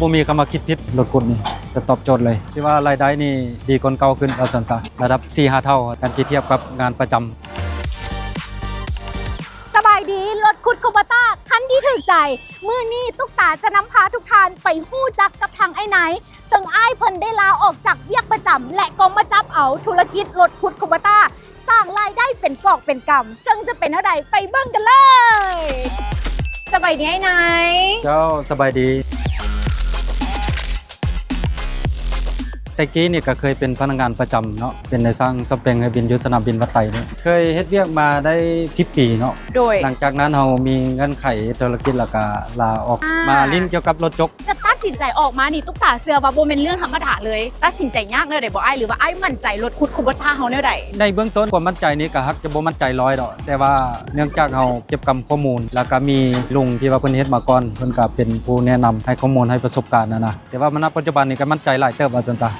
บ่มีคำว่าคิดผิดรถกุดนี่จะตอบโจทย์เลยที่ว่ารายได้นี่ดีกว่าเก่าขึ้นเอาซั่นซะระดับ 4-5 เท่ากันที่เทียบกับงานประจำสบายดีรถคุดคูบต้าคันที่ถูกใจมื้อนี้ตุ๊กตาจะนำพาทุกท่านไปฮู้จักกับทางไอ้ไหนซึ่งอ้ายเพิ่นได้ลาออกจากเวียกประจำและก็มาจับเอาธุรกิจรถคุดคูบต้าสร้างรายได้เป็นกอบเป็นกำซึ่งจะเป็นอะไรไปเบิ่งกันเลยสบายดีไอ้ไหน เจ้าสบายดีแต่กี้นี่ก็เคยเป็นพนักงานประจำเนาะเป็นในสร้างสเปงให้บินยุทธสนามบินวัดไตเนี่ยเคยเฮ็ดเวียกมาได้10 ปีเนาะ โดย หลังจากนั้นเรามีเงื่อนไขธุรกิจแล้วก็ลาออกมาลิ้นเกี่ยวกับรถจกจะตัดสินใจออกมานี่ตุ๊กตาเสื้อว่าบ่เป็นเรื่องธรรมดาเลยตัดสินใจยากเลยได้บ่อ้ายหรือว่าอ้ายมั่นใจรถคุดคูบต้าเฮาแนวใด ในเบื้องต้นความมั่นใจนี้ก็ฮักจะบ่มั่นใจ100ดอกแต่ว่าเนื่องจากเราเก็บกำข้อมูล แล้วก็มีลุงที่ว่าเพิ่นเฮ็ดมาก่อนเพิ่นก็เป็นผู้แนะนำให้ข้อมูลให้ประสบการณ์นะแต่ว่าณปัจจุบันนี้ก็มั่นใจหลายเติบว่าซั่นซะ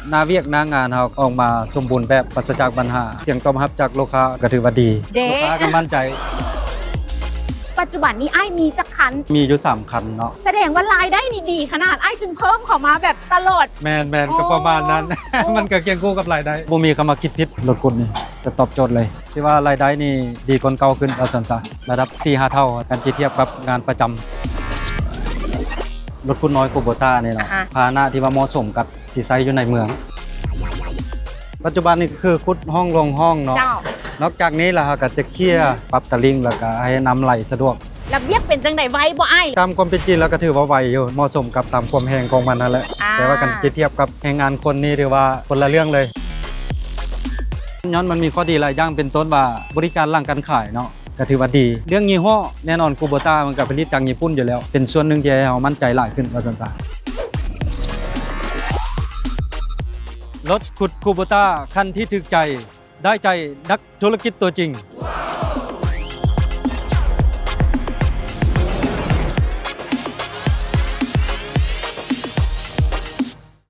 หน้าเวียกหน้างานเราออกมาสมบูรณ์แบบปราศจากปัญหาเสียงตอบรับจากลูกค้าก็ถือว่าดีลูกค้าก็มั่นใจ ปัจจุบันนี้อ้ายมีจักคัน มีอยู่3คันเนาะแสดงว่ารายได้นี่ดีขนาดอ้ายจึงเพิ่มเข้ามาแบบตลอด แมนก็ประมาณนั้น มันก็เคียงคู่กับรายได้บ่มีคำว่าคิดผิดรถกุดนี่จะตอบโจทย์เลยที่ว่ารายได้นี่ดีกว่าเก่าขึ้นเอาซั่นซะระดับ 4-5 เท่ากันที่เทียบกับงานประจำรถกุดน้อยคูโบต้านี่เนาะพาหนะที่ว่าเหมาะสมกับที่ใช้อยู่ในเมือง ปัจจุบันนี่คือคุดห้องลงห้องเนาะ เจ้าน อกจากนี้แล้วเราก็จะเคลียร์ปรับตะลิงแล้วก็ให้น้ำไหลสะดวก แล้วเบียกเป็นจังไดไว้บ่อ้าย ตามความเป็นจริงแล้วก็ถือว่าไวอยู่เหมาะสมกับตามความแห้งของมันนั่นแหละแต่ว่ากันจะเทียบกับแรงงานคนนี่ถือว่าคนละเรื่องเลยย้อนมันมีข้อดีหลายอย่างเป็นต้นว่าบริการหลังการขายเนาะก็ถือว่าดีเรื่องยี่ห้อแน่นอนคูโบต้ามันก็ผลิตจากญี่ปุ่นอยู่แล้วเป็นส่วนหนึ่งที่ให้เรามั่นใจหลายขึ้นว่าซั่นๆรถขุดคูโบต้าคันที่ถึกใจได้ใจนักธุรกิจตัวจริง